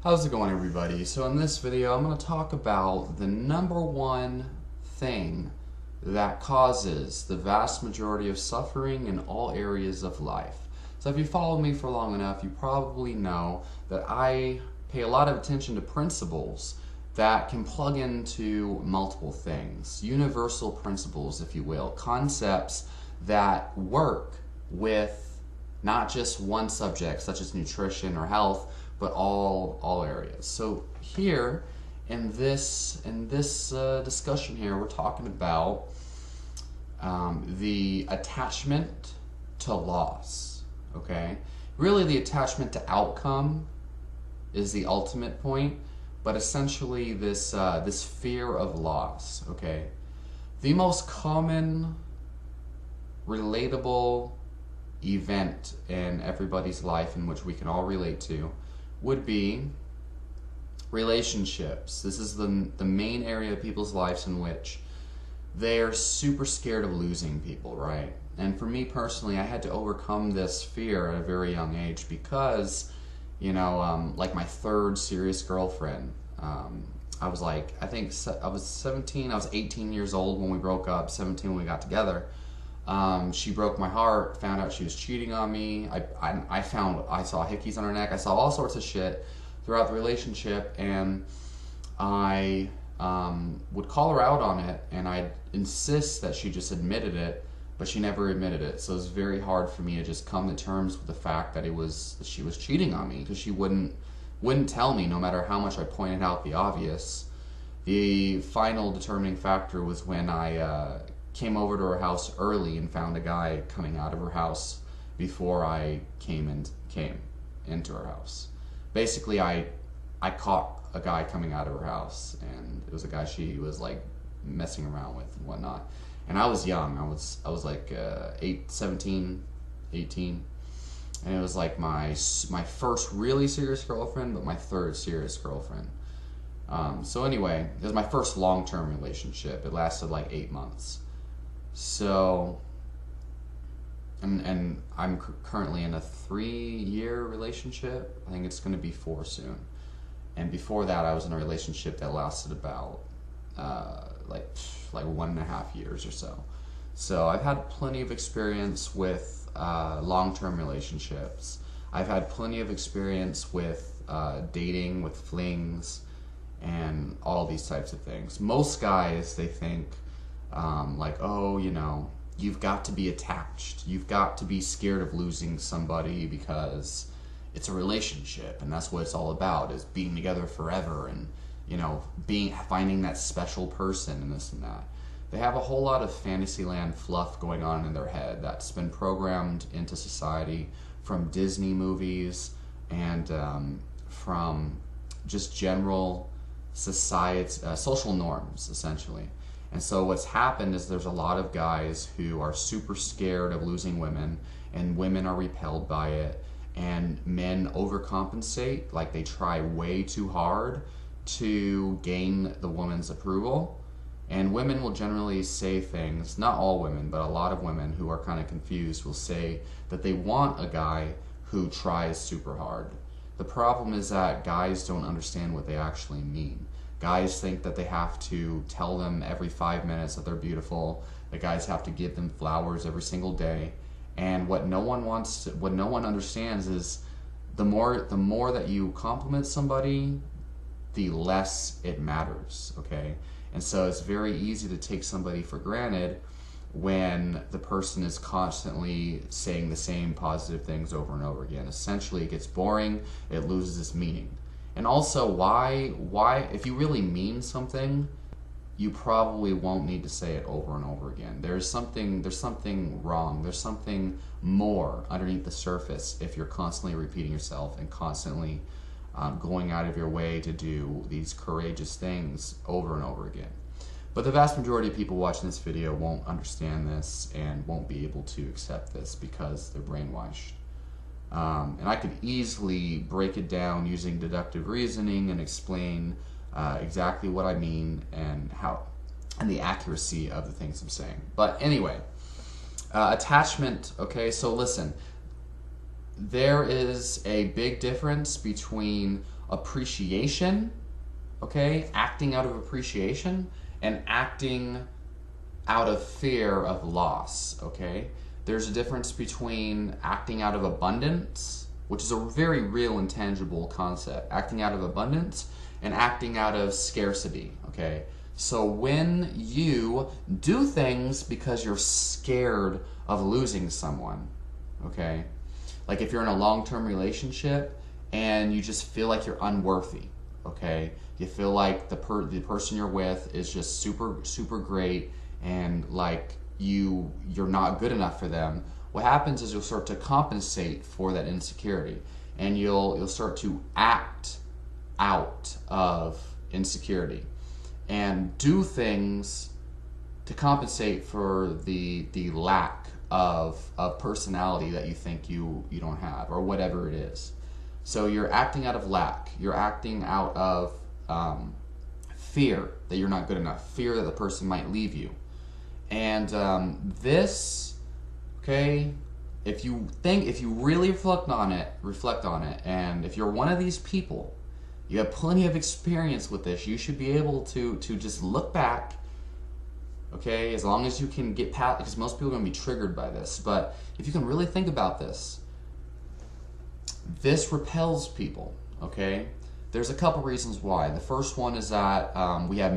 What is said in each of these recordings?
How's it going, everybody? So in this video I'm going to talk about the number one thing that causes the vast majority of suffering in all areas of life. So if you follow me for long enough, you probably know that I pay a lot of attention to principles that can plug into multiple things, universal principles, if you will, concepts that work with not just one subject such as nutrition or health, but all areas. So here in this discussion here, we're talking about the attachment to loss. Okay, really the attachment to outcome is the ultimate point, but essentially this fear of loss. Okay, the most common relatable event in everybody's life in which we can all relate to would be relationships. This is the main area of people's lives in which they are super scared of losing people, right? And for me personally, I had to overcome this fear at a very young age because, like my third serious girlfriend, I was like, I was 17, I was 18 years old when we broke up, 17 when we got together. She broke my heart, found out she was cheating on me. I saw hickeys on her neck. I saw all sorts of shit throughout the relationship, and I would call her out on it, and I'd insist that she just admitted it, but she never admitted it. So it was very hard for me to just come to terms with the fact that she was cheating on me, because she wouldn't tell me no matter how much I pointed out the obvious. The final determining factor was when I came over to her house early and found a guy coming out of her house before I came into her house. Basically, I caught a guy coming out of her house, and it was a guy she was like messing around with and whatnot. And I was young. I was like 17, 18, and it was like my first really serious girlfriend, but my third serious girlfriend. So anyway, it was my first long-term relationship. It lasted like 8 months. So, and I'm currently in a 3-year relationship. I think it's going to be 4 soon. And before that, I was in a relationship that lasted about like 1.5 years or so. So I've had plenty of experience with long-term relationships. I've had plenty of experience with dating, with flings, and all these types of things. Most guys, they think like, oh, you've got to be attached. You've got to be scared of losing somebody because it's a relationship, and that's what it's all about, is being together forever and, finding that special person and this and that. They have a whole lot of Fantasyland fluff going on in their head that's been programmed into society from Disney movies and from just general society, social norms, essentially. And so what's happened is there's a lot of guys who are super scared of losing women, and women are repelled by it, and men overcompensate, like they try way too hard to gain the woman's approval. And women will generally say things, not all women, but a lot of women who are kind of confused will say that they want a guy who tries super hard. The problem is that guys don't understand what they actually mean. Guys think that they have to tell them every 5 minutes that they're beautiful. The guys have to give them flowers every single day. And what no one understands is the more that you compliment somebody, the less it matters, okay? And so it's very easy to take somebody for granted when the person is constantly saying the same positive things over and over again. Essentially, it gets boring, it loses its meaning. And also, why, if you really mean something, you probably won't need to say it over and over again. There's something wrong. There's something more underneath the surface if you're constantly repeating yourself and constantly going out of your way to do these courageous things over and over again. But the vast majority of people watching this video won't understand this and won't be able to accept this because they're brainwashed. And I could easily break it down using deductive reasoning and explain exactly what I mean and the accuracy of the things I'm saying. But anyway, attachment. Okay, so listen. There is a big difference between appreciation, okay, acting out of appreciation, and acting out of fear of loss, okay? There's a difference between acting out of abundance, which is a very real and tangible concept, acting out of abundance, and acting out of scarcity, okay? So when you do things because you're scared of losing someone, okay? Like if you're in a long-term relationship and you just feel like you're unworthy, okay? You feel like the person you're with is just super great, and like you're not good enough for them. What happens is you'll start to compensate for that insecurity, and you'll start to act out of insecurity and do things to compensate for the lack of personality that you think you don't have, or whatever it is. So you're acting out of lack. You're acting out of fear that you're not good enough, fear that the person might leave you. And this, okay, if you really reflect on it, and if you're one of these people, you have plenty of experience with this, you should be able to just look back, okay, as long as you can get past, because most people are going to be triggered by this, but if you can really think about this, this repels people, okay? There's a couple reasons why. The first one is that we have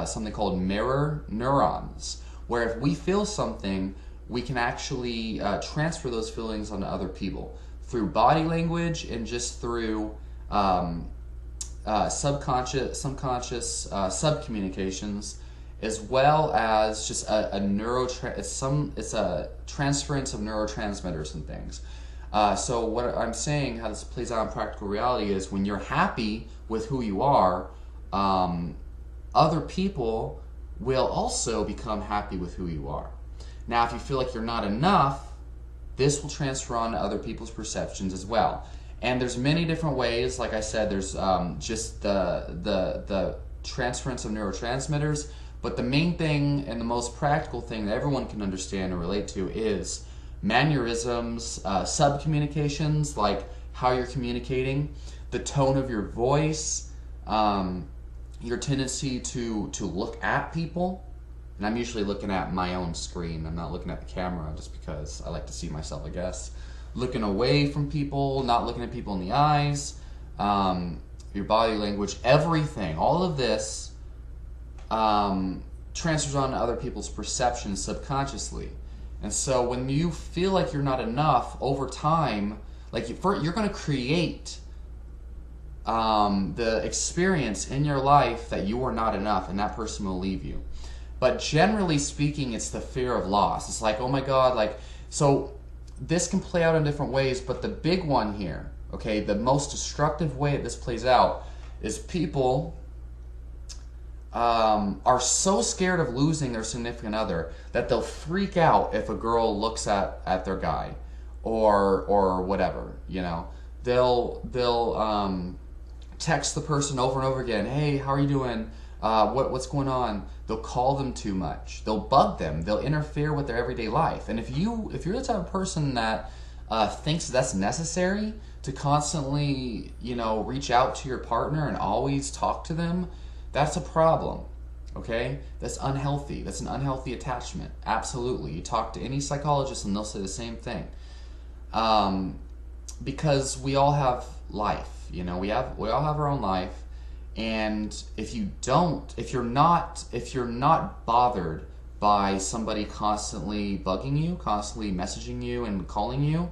something called mirror neurons, where if we feel something, we can actually transfer those feelings onto other people through body language and just through subconscious subcommunications, as well as just it's a transference of neurotransmitters and things. So what I'm saying, how this plays out in practical reality, is when you're happy with who you are, other people will also become happy with who you are. Now, if you feel like you're not enough, this will transfer on to other people's perceptions as well. And there's many different ways. Like I said, there's just the transference of neurotransmitters, but the main thing and the most practical thing that everyone can understand and relate to is mannerisms, sub-communications, like how you're communicating, the tone of your voice, your tendency to look at people. And I'm usually looking at my own screen. I'm not looking at the camera just because I like to see myself, I guess. Looking away from people, not looking at people in the eyes, your body language, everything, all of this transfers on to other people's perceptions subconsciously. And so when you feel like you're not enough, over time, like you're going to create the experience in your life that you are not enough, and that person will leave you. But generally speaking, it's the fear of loss. It's like, oh my God, like, so this can play out in different ways, but the big one here, okay, the most destructive way that this plays out is people are so scared of losing their significant other that they'll freak out if a girl looks at their guy or whatever, you know. They'll text the person over and over again, hey, how are you doing? What's going on? They'll call them too much. They'll bug them. They'll interfere with their everyday life. And if you're the type of person that thinks that's necessary to constantly, you know, reach out to your partner and always talk to them, that's a problem. Okay? That's unhealthy. That's an unhealthy attachment. Absolutely. You talk to any psychologist and they'll say the same thing. Because we all have life. You know, we all have our own life. And if you're not bothered by somebody constantly bugging you, constantly messaging you and calling you,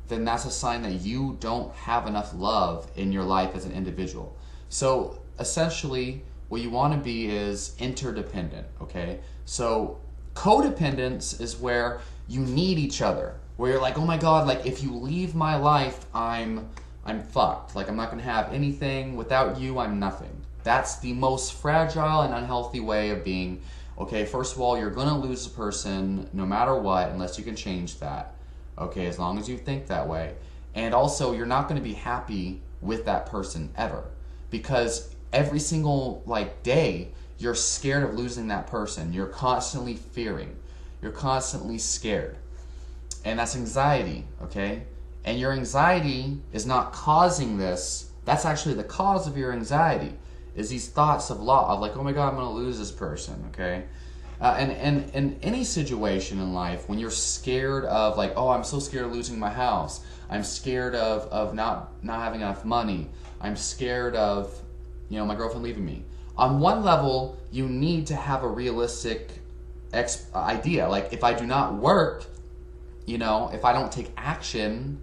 then that's a sign that you don't have enough love in your life as an individual. So essentially, what you want to be is interdependent, okay? So codependence is where you need each other, where you're like, oh my God, like if you leave my life, I'm fucked. Like I'm not going to have anything. Without you, I'm nothing. That's the most fragile and unhealthy way of being. Okay, first of all, you're going to lose a person no matter what, unless you can change that. Okay, as long as you think that way. And also, you're not going to be happy with that person ever. Because every single day, you're scared of losing that person. You're constantly fearing. You're constantly scared. And that's anxiety, okay? And your anxiety is not causing this That's actually the cause of your anxiety, is these thoughts of like, oh my God, I'm going to lose this person, okay? And in any situation in life, when you're scared of like, oh, I'm so scared of losing my house, I'm scared of not having enough money, I'm scared of, my girlfriend leaving me. On one level, you need to have a realistic idea. Like, if I do not work, if I don't take action,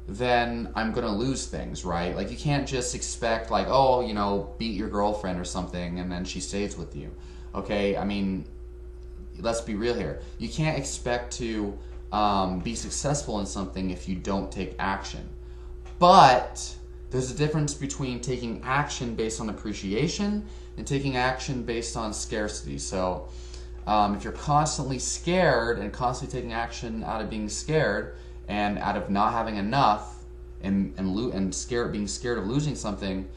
then I'm going to lose things, right? Like, you can't just expect like, oh, beat your girlfriend or something and then she stays with you. Okay? I mean, let's be real here. You can't expect to be successful in something if you don't take action. But there's a difference between taking action based on appreciation and taking action based on scarcity. So if you're constantly scared and constantly taking action out of being scared and out of not having enough and being scared of losing something,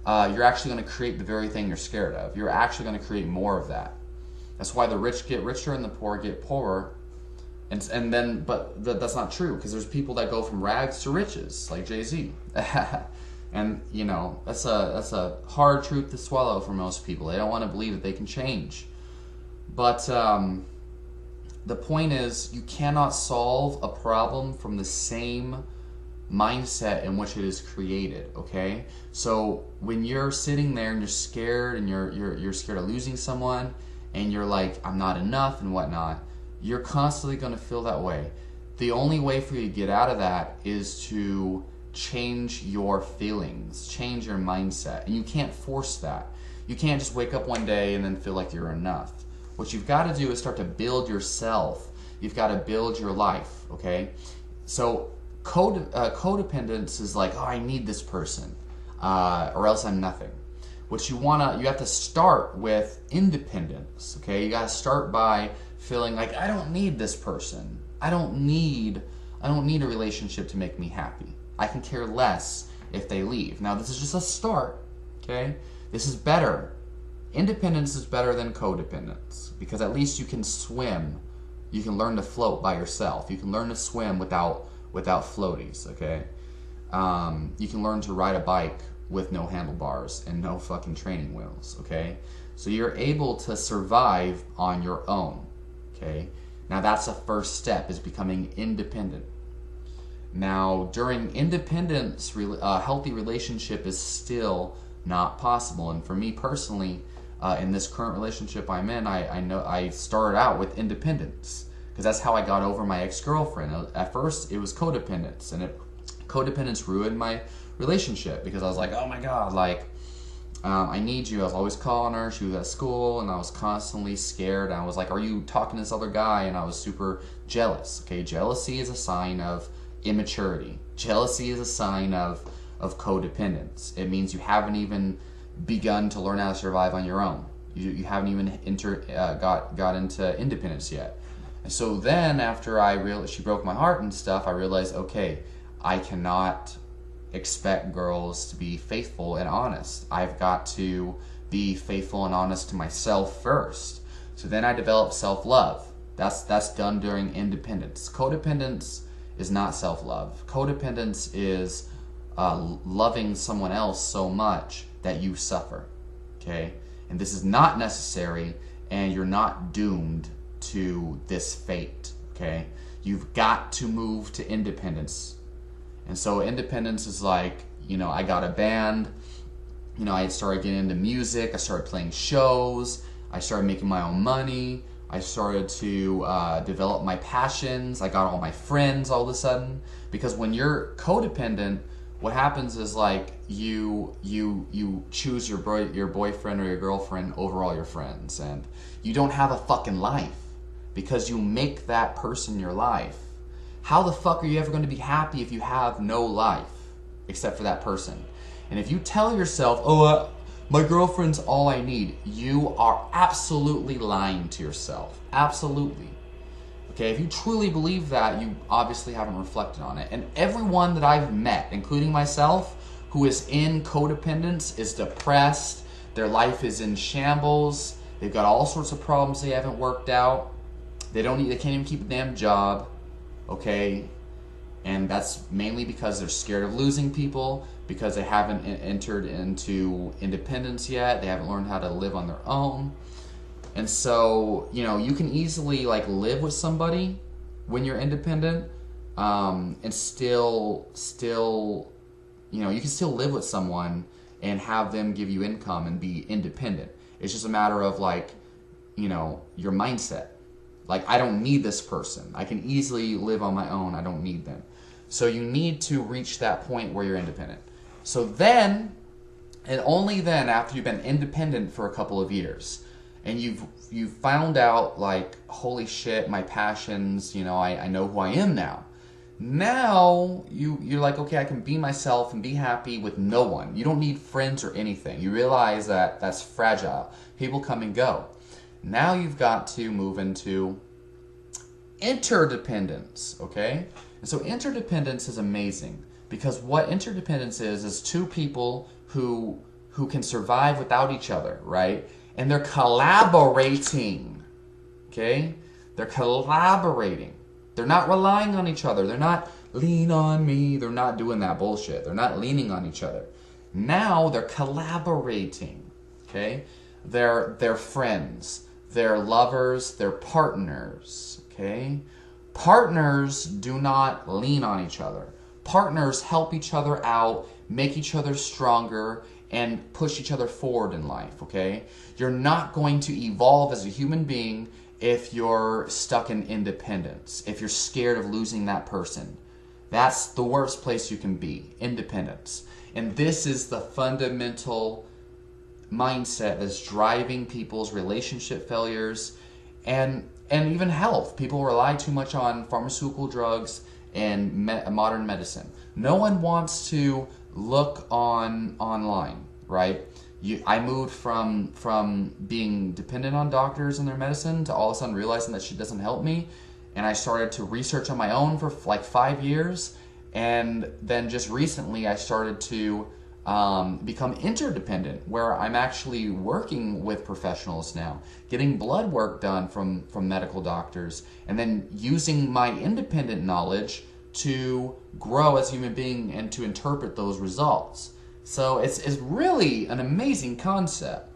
you're actually going to create the very thing you're scared of. You're actually going to create more of that. That's why the rich get richer and the poor get poorer. But that's not true, because there's people that go from rags to riches, like Jay-Z. And that's a hard truth to swallow for most people. They don't want to believe that they can change. But the point is, you cannot solve a problem from the same mindset in which it is created. Okay, so when you're sitting there and you're scared and you're scared of losing someone, and you're like, I'm not enough and whatnot, you're constantly going to feel that way. The only way for you to get out of that is to change your feelings, change your mindset. And you can't force that. You can't just wake up one day and then feel like you're enough. What you've got to do is start to build yourself. You've got to build your life, okay? So codependence is like, oh, I need this person, or else I'm nothing. What you have to start with independence, okay? You got to start by feeling like, I don't need this person. I don't need a relationship to make me happy. I can care less if they leave. Now, this is just a start, okay? This is better. Independence is better than codependence, because at least you can swim. You can learn to float by yourself. You can learn to swim without floaties, okay? You can learn to ride a bike with no handlebars and no fucking training wheels, okay? So you're able to survive on your own, okay? Now that's the first step, is becoming independent. Now, during independence, a healthy relationship is still not possible. And for me personally, in this current relationship I'm in, I know I started out with independence, because that's how I got over my ex-girlfriend. At first, it was codependence, and codependence ruined my relationship, because I was like, oh my God, like, I need you. I was always calling her. She was at school, and I was constantly scared. I was like, are you talking to this other guy? And I was super jealous. Okay, jealousy is a sign of immaturity. Jealousy is a sign of codependence. It means you haven't even begun to learn how to survive on your own. You haven't even got into independence yet. And so then, after she broke my heart and stuff, I realized, okay, I cannot expect girls to be faithful and honest. I've got to be faithful and honest to myself first. So then I developed self-love. That's done during independence. Codependence is not self-love. Codependence is loving someone else so much that you suffer, okay? And this is not necessary, and you're not doomed to this fate, okay? You've got to move to independence. And so independence is like, I got a band, I started getting into music, I started playing shows, I started making my own money, I started to develop my passions, I got all my friends all of a sudden. Because when you're codependent, what happens is like you choose your boyfriend or your girlfriend over all your friends, and you don't have a fucking life because you make that person your life. How the fuck are you ever going to be happy if you have no life except for that person? And if you tell yourself, oh, my girlfriend's all I need, you are absolutely lying to yourself. Absolutely. Okay, if you truly believe that, you obviously haven't reflected on it. And everyone that I've met, including myself, who is in codependence is depressed, their life is in shambles, they've got all sorts of problems they haven't worked out, they can't even keep a damn job, okay? And that's mainly because they're scared of losing people, because they haven't entered into independence yet. They haven't learned how to live on their own. And so, you know, you can easily like live with somebody when you're independent, and still, you know, you can still live with someone and have them give you income and be independent. It's just a matter of like, you know, your mindset. Like, I don't need this person. I can easily live on my own. I don't need them. So you need to reach that point where you're independent. So then, and only then, after you've been independent for a couple of years, and you've found out like, holy shit, my passions, you know, I know who I am now. Now you're like, okay, I can be myself and be happy with no one. You don't need friends or anything. You realize that that's fragile. People come and go. Now you've got to move into interdependence, okay? And so interdependence is amazing, because what interdependence is two people who can survive without each other, right? And they're collaborating, okay? They're collaborating. They're not relying on each other. They're not lean on me. They're not doing that bullshit. They're not leaning on each other. Now they're collaborating, okay? They're friends. They're lovers. They're partners, okay? Partners do not lean on each other. Partners help each other out, make each other stronger, and push each other forward in life, okay? You're not going to evolve as a human being if you're stuck in independence, if you're scared of losing that person. That's the worst place you can be, independence. And this is the fundamental mindset that's driving people's relationship failures and even health. People rely too much on pharmaceutical drugs and modern medicine. No one wants to look online, right? I moved from being dependent on doctors and their medicine to all of a sudden realizing that shit doesn't help me. And I started to research on my own for like 5 years. And then just recently I started to become interdependent, where I'm actually working with professionals now, getting blood work done from medical doctors, and then using my independent knowledge to grow as a human being and to interpret those results. So it's really an amazing concept,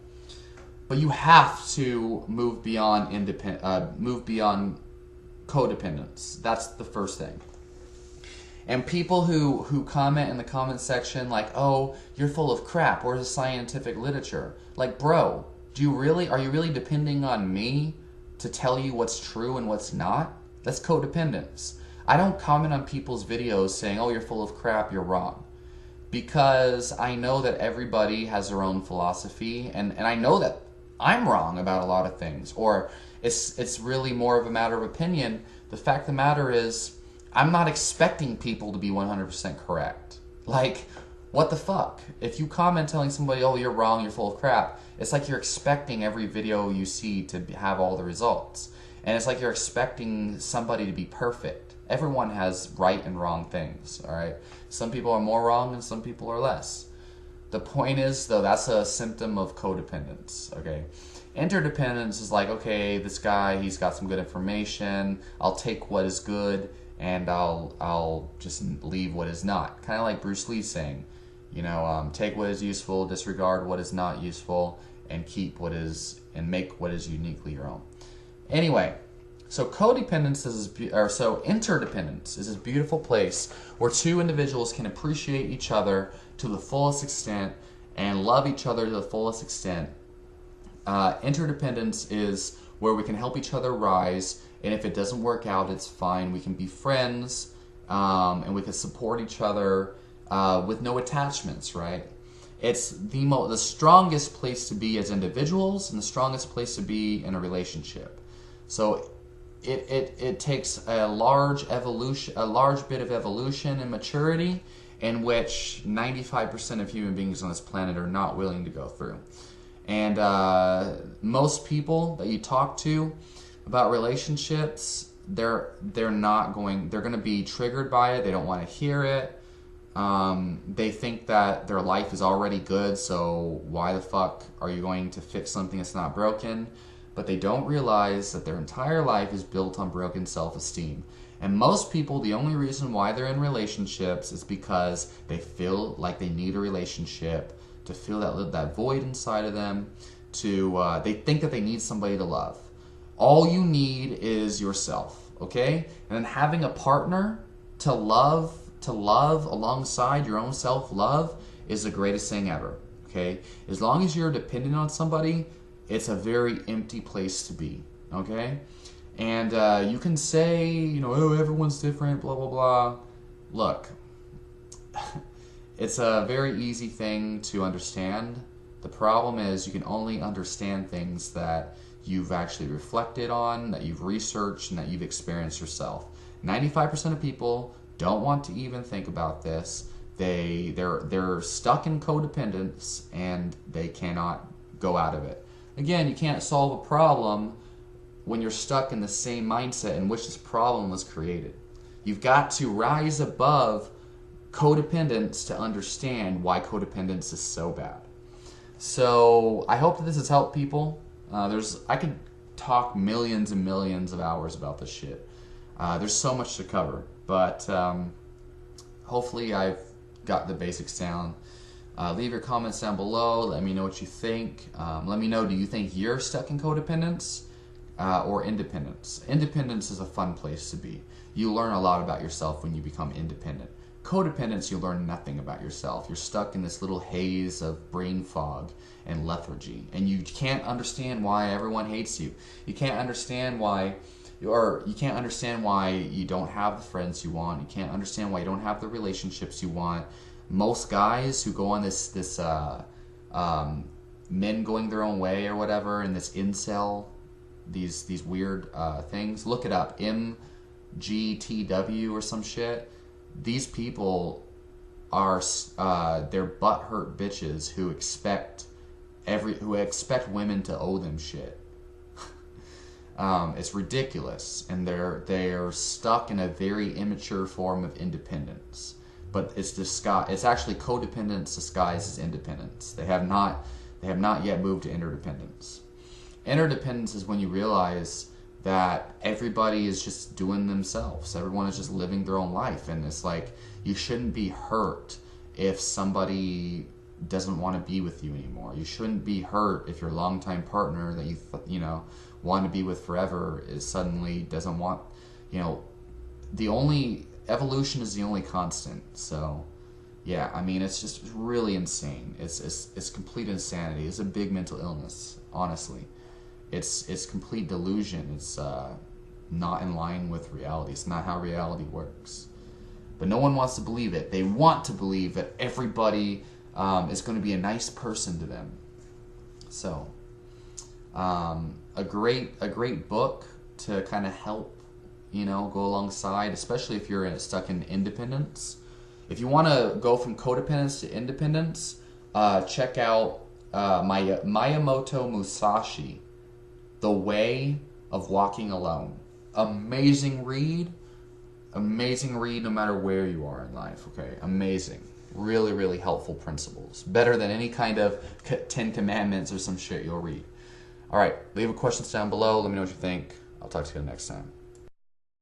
but you have to move beyond codependence. That's the first thing. And people who comment in the comment section like, "Oh, you're full of crap. Where's the scientific literature?" Like, bro, are you really depending on me to tell you what's true and what's not? That's codependence. I don't comment on people's videos saying, "Oh, you're full of crap. You're wrong." Because I know that everybody has their own philosophy, and I know that I'm wrong about a lot of things, or it's really more of a matter of opinion. The fact of the matter is, I'm not expecting people to be 100% correct. Like, what the fuck? If you comment telling somebody, "Oh, you're wrong, you're full of crap," it's like you're expecting every video you see to have all the results. And it's like you're expecting somebody to be perfect. Everyone has right and wrong things, all right? Some people are more wrong and some people are less. The point is, though, that's a symptom of codependence, okay? Interdependence is like, okay, this guy, he's got some good information. I'll take what is good and I'll just leave what is not. Kind of like Bruce Lee saying, you know, take what is useful, disregard what is not useful, and keep what is, and make what is uniquely your own. Anyway, so interdependence is this beautiful place where two individuals can appreciate each other to the fullest extent and love each other to the fullest extent. Interdependence is where we can help each other rise, and if it doesn't work out, it's fine. We can be friends, and we can support each other with no attachments, right? It's the strongest place to be as individuals and the strongest place to be in a relationship. So it takes a large bit of evolution and maturity, in which 95% of human beings on this planet are not willing to go through. And most people that you talk to about relationships, they're going to be triggered by it. They don't want to hear it. They think that their life is already good, so why the fuck are you going to fix something that's not broken? But they don't realize that their entire life is built on broken self-esteem. And most people, the only reason why they're in relationships is because they feel like they need a relationship to fill that void inside of them. They think that they need somebody to love. All you need is yourself, okay? And then having a partner to love alongside your own self-love is the greatest thing ever, okay? As long as you're dependent on somebody, it's a very empty place to be, okay? And you can say, oh, everyone's different, blah, blah, blah. Look, it's a very easy thing to understand. The problem is you can only understand things that you've actually reflected on, that you've researched, and that you've experienced yourself. 95% of people don't want to even think about this. They're stuck in codependence, and they cannot go out of it. Again, you can't solve a problem when you're stuck in the same mindset in which this problem was created. You've got to rise above codependence to understand why codependence is so bad. So I hope that this has helped people. I could talk millions and millions of hours about this shit. There's so much to cover, but hopefully I've got the basics down. Leave your comments down below. Let me know what you think. Let me know, do you think you're stuck in codependence or independence? Independence is a fun place to be. You learn a lot about yourself when you become independent. Codependence, you learn nothing about yourself. You're stuck in this little haze of brain fog and lethargy, and you can't understand why everyone hates you. You can't understand why you don't have the friends you want. You can't understand why you don't have the relationships you want. Most guys who go on this men going their own way or whatever, and this incel, these weird things. Look it up, MGTW or some shit. These people are they're butthurt bitches who expect women to owe them shit. It's ridiculous, and they're stuck in a very immature form of independence. But it's actually codependence disguised as independence. They have not yet moved to interdependence. Interdependence is when you realize that everybody is just doing themselves. Everyone is just living their own life, and it's like you shouldn't be hurt if somebody doesn't want to be with you anymore. You shouldn't be hurt if your longtime partner that you want to be with forever is suddenly doesn't want. The only evolution is the only constant. So yeah, I mean, it's just really insane. It's complete insanity. It's a big mental illness, honestly. It's complete delusion. It's not in line with reality. It's not how reality works. But no one wants to believe it. They want to believe that everybody is going to be a nice person to them. So, a great book to kind of help, go alongside, especially if you're stuck in independence. If you want to go from codependence to independence, check out Miyamoto Musashi, The Way of Walking Alone. Amazing read no matter where you are in life, okay? Amazing. Really, really helpful principles. Better than any kind of 10 Commandments or some shit you'll read. All right, leave a questions down below. Let me know what you think. I'll talk to you next time.